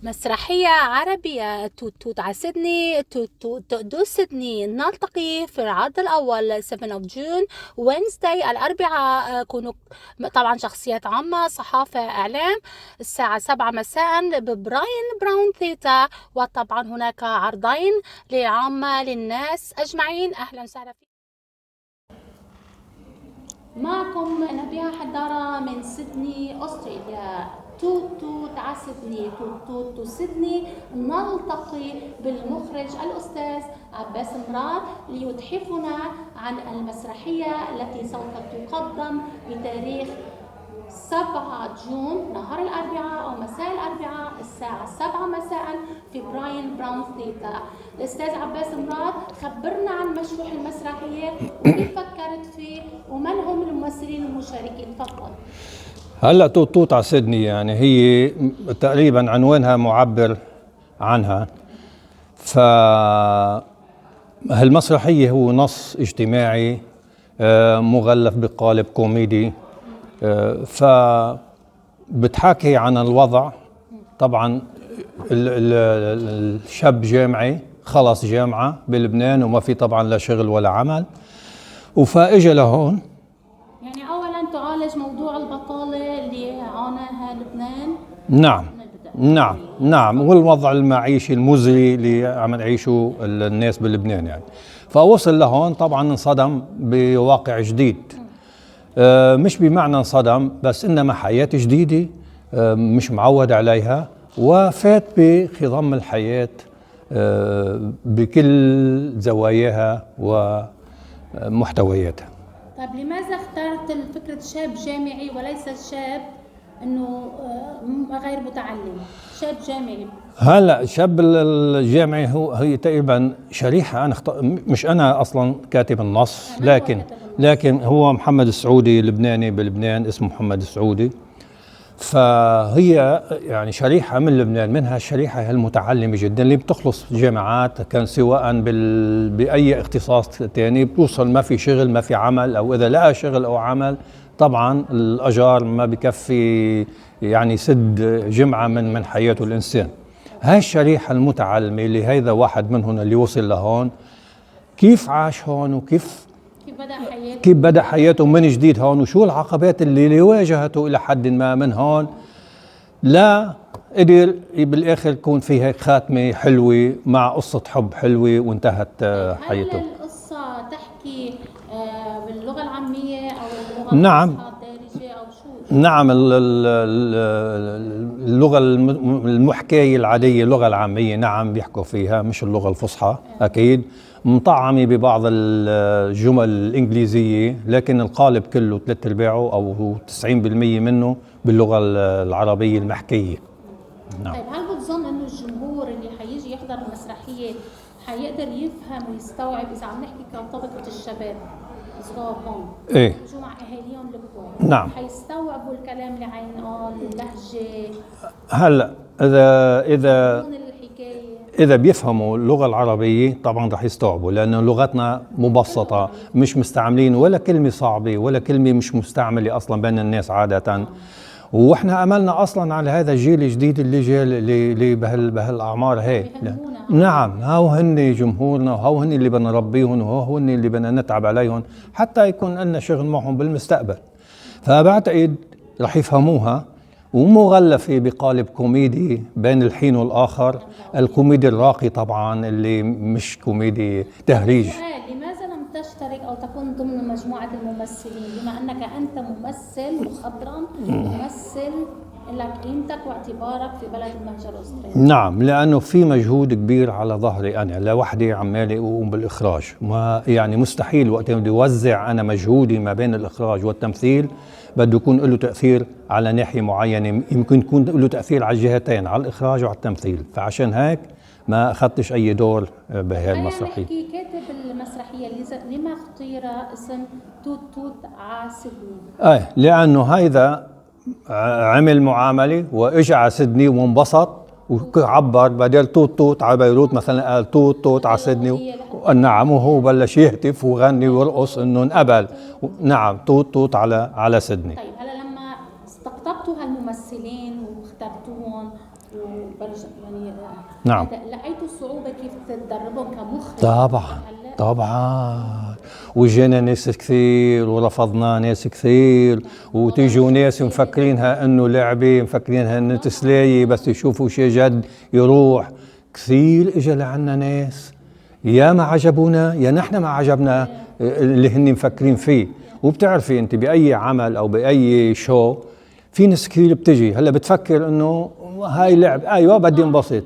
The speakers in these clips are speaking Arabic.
مسرحية عربية توت توت على سيدني توت توت دو سيدني. نلتقي في العرض الأول 7 جون وينزداي الأربعاء. كونوا طبعا شخصيات عامة، صحافة، إعلام، الساعة 7 مساء ببراين براون ثيتا. وطبعا هناك عرضين لعامة للناس أجمعين. أهلا وسهلا فيكم. معكم نبيها حدارة من سيدني أستراليا. توت توت على سيدني، توت توت تو سيدني. نلتقي بالمخرج الأستاذ عباس مراد ليتحفنا عن المسرحية التي سوف تقدم بتاريخ 7 جون نهار الأربعاء أو مساء الأربعاء الساعة 7 مساء في براين براون ثيتا. الأستاذ عباس مراد، خبرنا عن مشروع المسرحية وكيف فكرت فيه ومن هم الممثلين المشاركين. تفضل. هلا توت توت على سيدني، يعني هي تقريبا عنوانها معبر عنها. فهالمسرحية هو نص اجتماعي مغلف بقالب كوميدي. فبتحكي عن الوضع. طبعا الشاب جامعي خلص جامعة بلبنان وما في طبعا لا شغل ولا عمل، وفاجأ لهون. يعني أولا تعالج موضوع البطالة اللي عاناها لبنان. نعم والوضع المعيشي المزري اللي عم يعيشوا الناس بلبنان يعني. فوصل لهون طبعا انصدم بواقع جديد. مش بمعنى انصدم بس إنما حياة جديدة مش معود عليها، وفات بخضم الحياة بكل زواياها ومحتوياتها. طيب لماذا اخترت فكرة شاب جامعي وليس شاب انه غير متعلم؟ شاب جامعي. هلا شاب الجامعي هي تقريبا شريحة. أنا مش أنا أصلا كاتب النص، لكن هو محمد السعودي لبناني بلبنان، اسمه محمد السعودي. فهي يعني شريحة من لبنان، منها الشريحة المتعلمة جدا اللي بتخلص جامعات، كان سواء بأي اختصاص تاني، بتوصل ما في شغل ما في عمل، أو إذا لقى شغل أو عمل طبعا الأجار ما بكفي يعني سد جمعة من حياته الإنسان. هاي الشريحة المتعلمة اللي هيدا واحد منهم اللي وصل لهون، كيف عاش هون وكيف بدأ حياته من جديد هون، وشو العقبات اللي واجهته إلى حد ما من هون، لا قدر بالآخر يكون فيها خاتمة حلوة مع قصة حب حلوة وانتهت حياته. هل القصة تحكي باللغة العامية أو اللغة الدارجة أو شو؟ نعم، اللغة المحكية العادية، اللغة العامية، نعم بيحكوا فيها، مش اللغة الفصحى أكيد، مطعمة ببعض الجمل الإنجليزية، لكن القالب كله 3/4 أو 90% منه باللغة العربية المحكية. نعم. طيب هل بتظن إنه الجمهور اللي حيجي يحضر المسرحية حيقدر يفهم ويستوعب إذا عم نحكي كطبقة الشباب صغار هون؟ إيه. شو مع أهاليهم الكبار؟ نعم. حيستوعبوا الكلام اللي عينقال، اللهجة؟ هلا إذا بيفهموا اللغة العربية طبعا رح يستوعبوا، لأنه لغتنا مبسطة، مش مستعملين ولا كلمة صعبة ولا كلمة مش مستعملة أصلا بين الناس عادة. وإحنا أملنا أصلا على هذا الجيل الجديد اللي جاي اللي بهالأعمار هي. نعم، هاو هن جمهورنا وهاو هن اللي بدنا نربيهم وهاو هن اللي بدنا نتعب عليهم حتى يكون لنا شغل معهم بالمستقبل. فبعتقد رح يفهموها، ومغلفة بقالب كوميدي بين الحين والآخر، الكوميدي الراقي طبعا اللي مش كوميدي تهريج. لماذا لم تشترك أو تكون ضمن مجموعة الممثلين، بما أنك أنت ممثل مخضرم، ممثل لك قيمتك واعتبارك في بلد المهجر الأسترالي؟ نعم، لأنه في مجهود كبير على ظهري أنا لوحدي، عمالي أقوم بالإخراج، ما يعني مستحيل وقت بدي أوزع أنا مجهودي ما بين الإخراج والتمثيل بده يكون له تأثير على ناحية معينة، يمكن يكون له تأثير على الجهتين، على الإخراج وعلى التمثيل. فعشان هيك ما أخذتش أي دور بهذه المسرحية. كاتب المسرحية لما اختير اسم توت توت على سيدني؟ لأنه هيدا عمل معاملة وإجا على سيدني وانبسط وعبر، بدل توت توت على بيروت مثلا قال توت توت على سيدني. نعم، وهو بلش يهتف وغني ويرقص انه انقبل. نعم، توت توت على سيدني. طيب هلا لما استقطبتوا هالممثلين واخترتوهم يعني نعم. لقيتوا صعوبة كيف تدربهم كمخرج؟ طبعا وجينا ناس كثير ورفضنا ناس كثير، وتيجوا ناس مفكرينها انه لعبه، مفكرينها انه تسليه، بس يشوفوا شيء جد يروح. كثير اجى لعنا ناس يا ما عجبونا يا نحن ما عجبنا اللي هن مفكرين فيه. وبتعرفي انت باي عمل او باي شو في ناس كثير بتجي هلا بتفكر انه هاي لعب، ايوه بدي انبسط،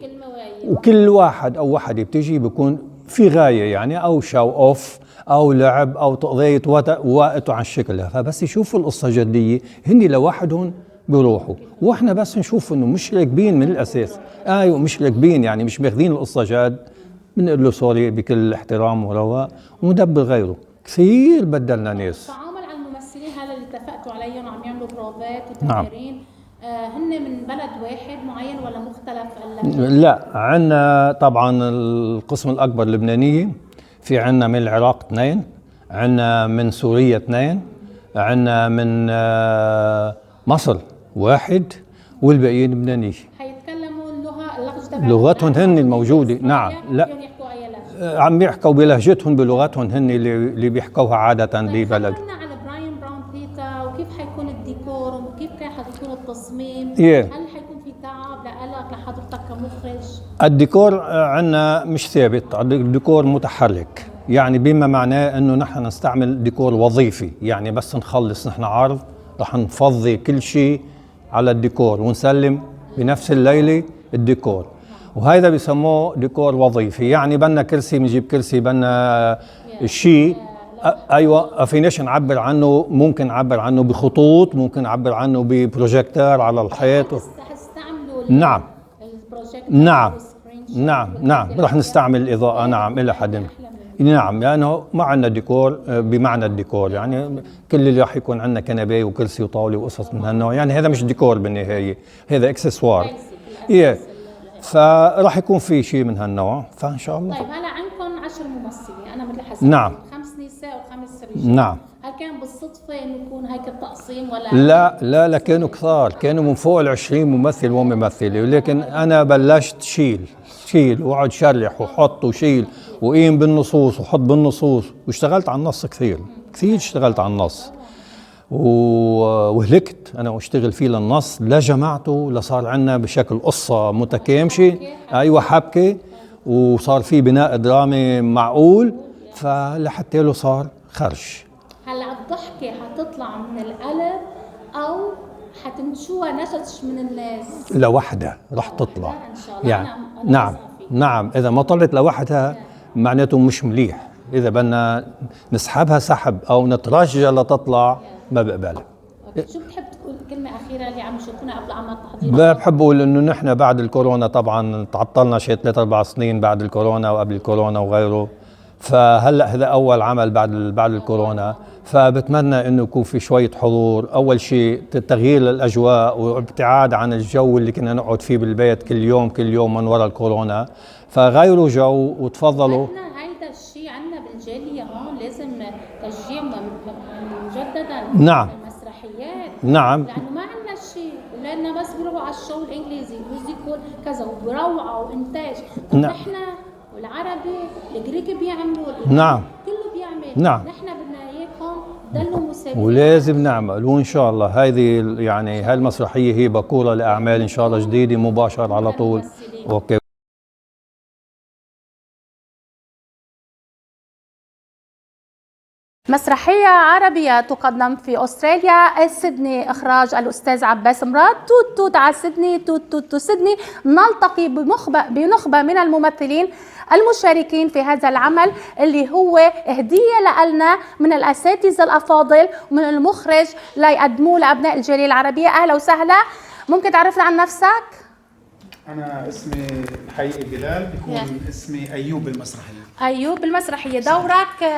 وكل واحد او وحده بتجي بيكون في غايه يعني، او شو اوف او لعب او تقضيه وقته عن شكلها. فبس يشوفوا القصه جديه هن لوحدهم بيروحوا، واحنا بس نشوف انه مش راكبين من الاساس، ايوه مش راكبين يعني مش ماخذين القصه جد، بنقول له سوري بكل احترام ورواق وندبر غيره. كثير بدلنا ناس. التعامل على الممثلين هذا اللي اتفقتوا عليهم عم يعملوا بروفات وتمارين، هن من بلد واحد معين ولا مختلف؟ لا، عندنا طبعا القسم الاكبر لبنانيه، في عندنا من العراق 2، عندنا من سوريا 2، عندنا من مصر 1، والباقيين لبنانيه. حيتكلموا اللغه تبع لغتهم هن الموجوده. نعم. لا عم يحكوا بلهجتهم بلغتهم هن اللي بيحكوها عاده ببلد. خبرنا على براين براون ثيتا وكيف حيكون الديكور وكيف حيكون التصميم. هل حيكون في تعب لك لحضرتك كمخرج؟ الديكور عندنا مش ثابت، الديكور متحرك، يعني بما معناه انه نحن نستعمل ديكور وظيفي، يعني بس نخلص نحن عرض رح نفضي كل شيء على الديكور ونسلم بنفس الليله الديكور، وهذا بيسموه ديكور وظيفي. يعني بدنا كرسي بنجيب كرسي، بدنا شيء ايوه فيناش نعبر عنه، ممكن نعبر عنه بخطوط، ممكن نعبر عنه ببروجيكتور على الحيط. نعم نعم نعم نعم رح نستعمل الاضاءه. نعم الى حد نعم، لانه ما عندنا ديكور بمعنى الديكور، يعني كل اللي راح يكون عندنا كنبه وكرسي وطاوله وقصص من هالنوع، يعني هذا مش ديكور بالنهايه، هذا اكسسوار. فراح يكون في شيء من هالنوع، فان شاء الله. طيب هلا عندكم 10 ممثلين، انا مثل حسب نعم 5 نساء و5 رجال. نعم. هل كان بالصدفه انه يكون هيك التقسيم ولا لا كانوا كثار، كانوا من فوق ال20 ممثل وممثله، ولكن انا بلشت شيل واقعد شرح وحط وشيل وقيم بالنصوص وحط بالنصوص، واشتغلت على النص كثير اشتغلت على النص وهلكت انا واشتغل فيه للنص لجمعته لصار عندنا بشكل قصه متكامشه. ايوه حبكه، وصار في بناء درامي معقول، فلحتى له صار خرج. هلا الضحكه حتطلع من القلب او حتنشوها نشش من الناس؟ لوحدها رح تطلع ان شاء الله. يعني نعم اذا ما طلعت لوحدها معناته مش مليح، اذا بدنا نسحبها سحب او نترجى لتطلع ما بقبلها. شو بتحب تقول كلمه اخيره اللي عم يشوفونا قبل عمل التحضير؟ بحب اقول انه نحن بعد الكورونا طبعا تعطلنا شيء 3-4 سنين بعد الكورونا وقبل الكورونا وغيره، فهلا هذا اول عمل بعد الكورونا، فبتمنى انه يكون في شويه حضور. اول شيء تغيير للاجواء وابتعاد عن الجو اللي كنا نقعد فيه بالبيت كل يوم من وراء الكورونا، فغيروا جو وتفضلوا. احنا هيدا الشيء عندنا بالجاليه هون لازم تشجيع مجددا. نعم المسرحيات. نعم لانه ما عندنا شيء، ولادنا بس بيروحوا على الشو الانجليزي ميوزيكال كذا وبروعه وانتاج. نعم. احنا والعربي الجريك بيعملوا، نعم كله بيعمل. نعم. نحن بدنا اياكم ضلوا مسابقين ولازم نعمل، وان شاء الله هذه يعني هالمسرحيه هي بكوره لاعمال ان شاء الله جديده مباشر على طول. اوكي. مسرحية عربية تقدم في أستراليا سيدني، إخراج الأستاذ عباس مراد. توت توت على سيدني، توت توت تو سيدني. نلتقي بنخبة من الممثلين المشاركين في هذا العمل اللي هو هدية لنا من الأساتذة الأفاضل ومن المخرج ليقدموه لأبناء الجالية العربية. أهلا وسهلا، ممكن تعرفنا عن نفسك؟ أنا اسمي الحقيقي بلال، بيكون اسمي أيوب بالمسرحية. أيوب بالمسرحية. دورك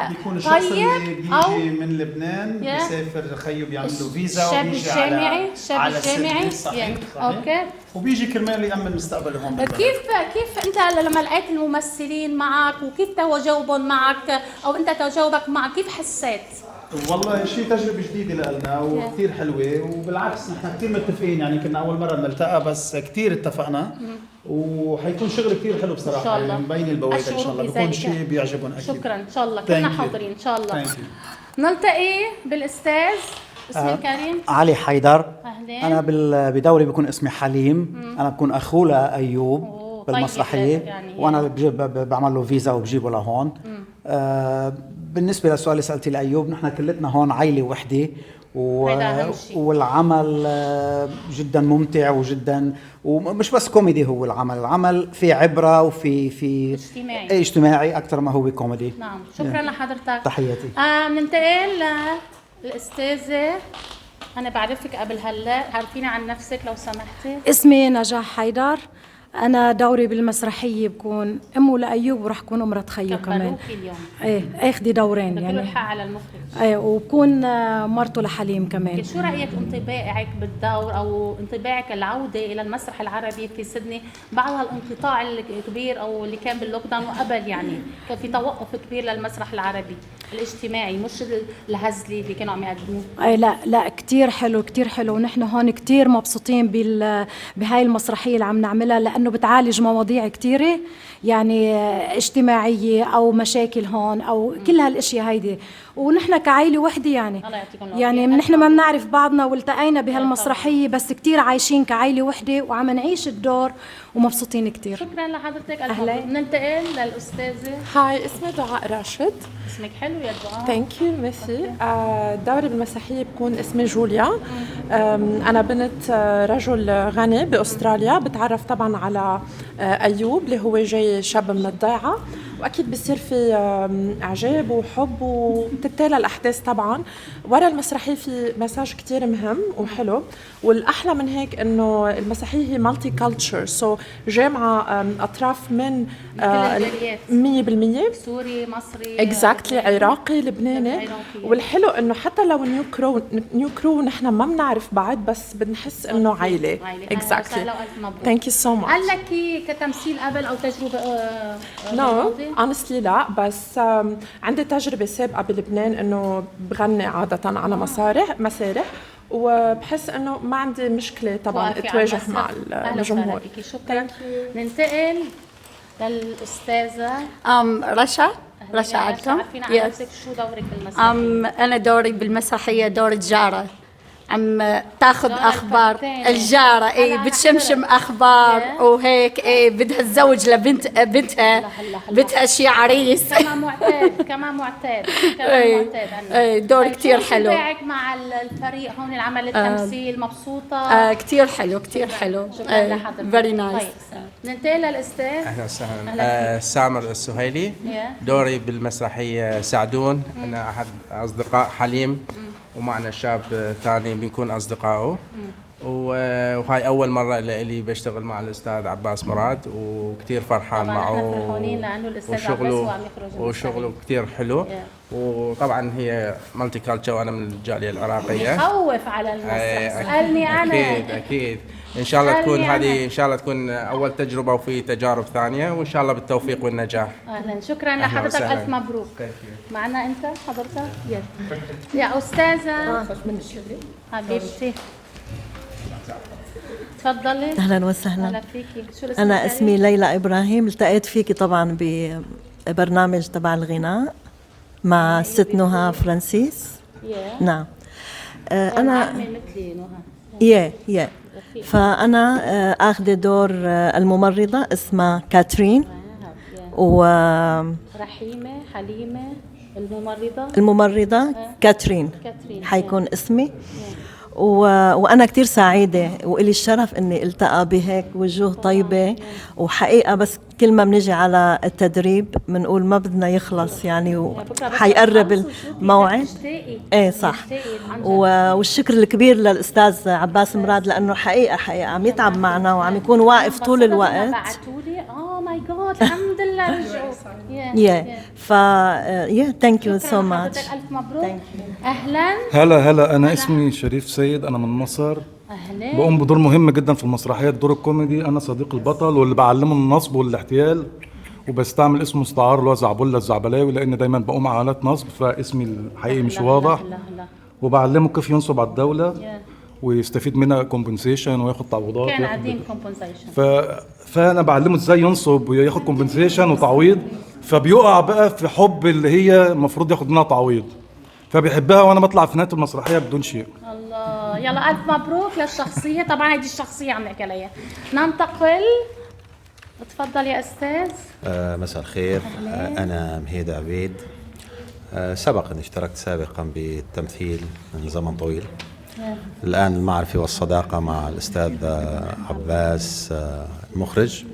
بيكون الشخص اللي بيجي من لبنان بيسافر خيو بيعمل له فيزا وبيجي على الجامعي. صحيح. أوكي. وبيجي كرمال يأمن مستقبله هون. كيف أنت لما لقيت الممثلين معك وكيف تجاوبهم معك أو أنت تجاوبك معك كيف حسيت؟ والله شيء تجربة جديدة لنا وكثير حلوة، وبالعكس نحن كثير متفقين، يعني كنا أول مرة نلتقى بس كثير اتفقنا، وحيكون شغل كثير حلو بصراحة. إن شاء الله يعني مبين البوابة إن شاء الله بيكون شيء بيعجبهم أكيد. شكرا إن شاء الله كلنا حاضرين إن شاء الله. نلتقي بالأستاذ اسمي الكريم علي حيدر. أهلين. أنا بدوري بيكون اسمي حليم. أنا بكون أخوه لأيوب بالمسرحية. طيب يعني وأنا بعمل له فيزا وبجيبه لهون. بالنسبة للسؤال اللي سألتي لأيوب، نحن كلتنا هون عائلة وحدة والعمل جدا ممتع وجدا، ومش بس كوميدي، هو العمل فيه عبرة وفي اجتماعي أكثر ما هو كوميدي. نعم شكرا لحضرتك. تحياتي. ننتقل للأستاذة، أنا بعرفك قبل هلا، عرفيني عن نفسك لو سمحتي. اسمي نجاح حيدر، أنا دوري بالمسرحية بكون أمه لأيوب وراح كون مرة خيو كمان. اليوم. إيه أخذي دورين يعني. كل الحق على المخرج. إيه وبكون مرته لحليم كمان. شو رأيك انطباعك بالدور أو انطباعك العودة إلى المسرح العربي في سيدني بعد هالانقطاع الكبير أو اللي كان باللوك داون وقبل، يعني كان في توقف كبير للمسرح العربي الاجتماعي مش الهزلي اللي كانوا عم يقدموه؟ أي لا كتير حلو كتير حلو، ونحن هون كتير مبسوطين بهاي المسرحية اللي عم نعملها، لأنه بتعالج مواضيع كتيرة يعني اجتماعية أو مشاكل هون أو كل هالاشياء هيدي، ونحن كعائلة وحدة يعني نحن ما بنعرف بعضنا والتقينا بهالمسرحية، بس كتير عايشين كعائلة وحدة وعم نعيش الدور ومبسوطين كتير. شكرا لحضرتك. أهلا. ننتقل للأستاذة. هاي اسمي دعاء راشد. اسمك حلو يا دعاء. ثانك يو ميرسي. دوري بالمسرحية بكون اسمي جوليا. أنا بنت رجل غني بأستراليا، بتعرف طبعا على أيوب اللي هو جاي شاب من الضيعة، واكيد بصير في اعجاب وحب وبتتالى الاحداث. طبعا ورا المسرحيه في مساج كتير مهم وحلو، والاحلى من هيك انه المسرحيه هي مالتي كلتشر، سو جامعه اطراف من 100% سوري مصري اكزاكتلي عراقي لبناني. والحلو انه حتى لو نيو كرو نحن ما بنعرف بعض، بس بنحس انه عائله. اكزاكتلي. ثانك يو سو ماتش. هل لك كتمثيل قبل او تجربه؟ نو honestly لا، بس عندي تجربة سابقة بلبنان إنه بغني عادة على مسارح وبحس إنه ما عندي مشكلة طبعا اتواجه مع الجمهور. شكرا. ننتقل للأستاذة رشا عدكم. عارفين عن نفسك شو دورك بالمسرحية؟ أنا دوري بالمسرحية دور جارة، عم تاخذ اخبار الجاره. اي بتشمشم اخبار وهيك. اي بدها تزوج بنتها شي عريس. كمان معتاد اي دور كثير حلو. انطباعك مع الفريق هون العمل التمثيل مبسوطه؟ كثير حلو. شكرا لحضرتك. فيري نايس. ننتقل للاستاذ. اهلا وسهلا. سامر السهيلي. دوري بالمسرحيه سعدون. انا احد اصدقاء حليم، ومعنا شاب ثاني بنكون أصدقائه، وهاي أول مرة لي بشتغل مع الأستاذ عباس مراد، وكتير فرحان معه وشغله كتير حلو. وطبعا هي مالتي كالتشر وأنا من الجالية العراقية. خوف على المسرح. اسألني أنا. أكيد إن شاء الله تكون هذه إن شاء الله تكون أول تجربة وفي تجارب ثانية، وإن شاء الله بالتوفيق والنجاح. أهلا. شكرا لحضرتك. ألف مبروك. معنا أنت حضرتك يا أستاذة حبيبتي، تفضلي. أهلا وسهلا. أهلا فيكي. شو أنا اسمي ليلى إبراهيم. التقيت فيكي طبعا ببرنامج تبع الغناء مع ست نهى فرانسيس. نعم. أنا مثلي نهى. فأنا أخذ دور الممرضة اسمها كاترين، رحيمة حليمة الممرضة كاترين حيكون اسمي. وأنا كتير سعيدة وإلي الشرف إني التقى بهيك وجوه طيبة، وحقيقة بس كل ما بنجي على التدريب بنقول ما بدنا يخلص يعني، وحيقرب الموعد. ايه صح. والشكر الكبير للأستاذ عباس مراد، لأنه حقيقة عم يتعب معنا وعم يكون واقف طول الوقت. ماي جاد الحمد لله رجعوا. ثانك يو سو ماتش. ألف مبروك. أهلا. هلا أنا اسمي شريف سيد، أنا من مصر. أهلا. بقوم بدور مهم جدا في المسرحيات، دور الكوميدي. أنا صديق البطل واللي بعلمه النصب والاحتيال وبستعمل اسم مستعار اللي هو زعبله الزعبلاوي، لان دايما بقوم على آلات نصب فاسمي الحقيقي مش واضح. وبعلمه كيف ينصب على الدوله ويستفيد منها كومبنسيشن وياخد تعويضات. كان قاعدين كومبنسيشن. فانا بعلمه ازاي ينصب وياخد كومبنسيشن وتعويض، فبيقع بقى في حب اللي هي المفروض ياخد منها تعويض، فبيحبها وانا بطلع في نهايه المسرحيه بدون شيء. الله، يلا الف مبروك للشخصيه. طبعا هذه الشخصيه عم نحكي عليها. ننتقل، تفضل يا استاذ. مساء الخير. انا مهيد عبيد. سبق ان اشتركت سابقا بالتمثيل من زمن طويل. الان المعرفه والصداقه مع الاستاذ عباس المخرج.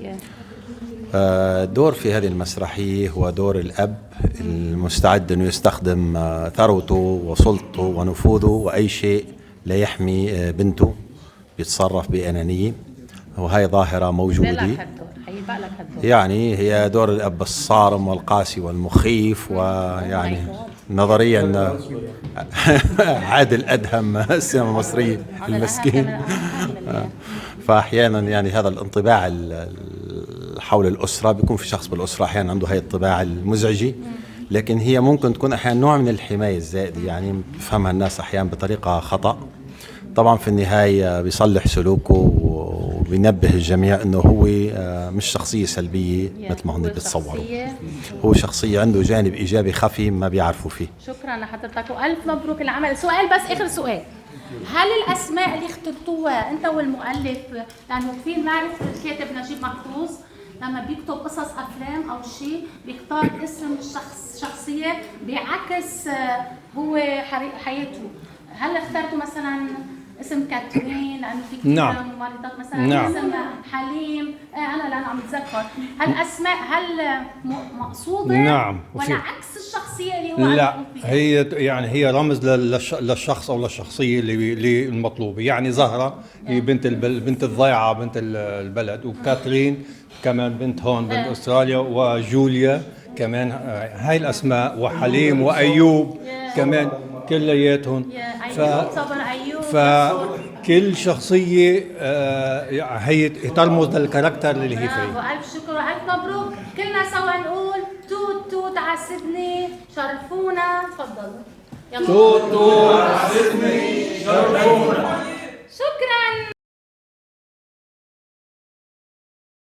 الدور في هذه المسرحيه هو دور الاب المستعد انه يستخدم ثروته وسلطته ونفوذه واي شيء ليحمي بنته، بيتصرف بانانيه، وهي ظاهره موجوده. يعني هي دور الاب الصارم والقاسي والمخيف، ويعني نظريا عادل ادهم السينما المصريه المسكين. فاحيانا يعني هذا الانطباع حول الاسره بيكون في شخص بالاسره احيانا عنده هاي الطباع المزعجه، لكن هي ممكن تكون احيانا نوع من الحمايه الزائده، يعني بفهمها الناس احيانا بطريقه خطا. طبعا في النهايه بيصلح سلوكه وبينبه الجميع انه هو مش شخصيه سلبيه مثل ما هم بيتصوروا، هو شخصيه عنده جانب ايجابي خفي ما بيعرفوا فيه. شكرا لحضرتك والف مبروك العمل. سؤال بس، اخر سؤال، هل الاسماء اللي اخترتوها انت والمؤلف، لانه في نعرف الكاتب نجيب محفوظ لما بيكتب قصص افلام او شيء بيختار اسم شخصيه بيعكس هو حياته، هل اخترتوا مثلا اسم كاترين لانه في كثير ممرضات مثلا، اسم حليم، انا لا عم بتذكر، هل اسماء مقصوده ولا عكس الشخصيه اللي هو لا هي يعني هي رمز للشخص او للشخصيه اللي المطلوبه. يعني زهره هي بنت الضيعه، بنت البلد، وكاترين كمان بنت هون بنت استراليا، وجوليا كمان هاي الاسماء، وحليم وايوب كمان كلياتهم. فكل شخصيه هي ترمز للكاركتر اللي هي فيه. والف شكر والف مبروك. كلنا سوا نقول توت توت على سيدني، شرفونا. تفضلوا. توت توت على سيدني، شرفونا.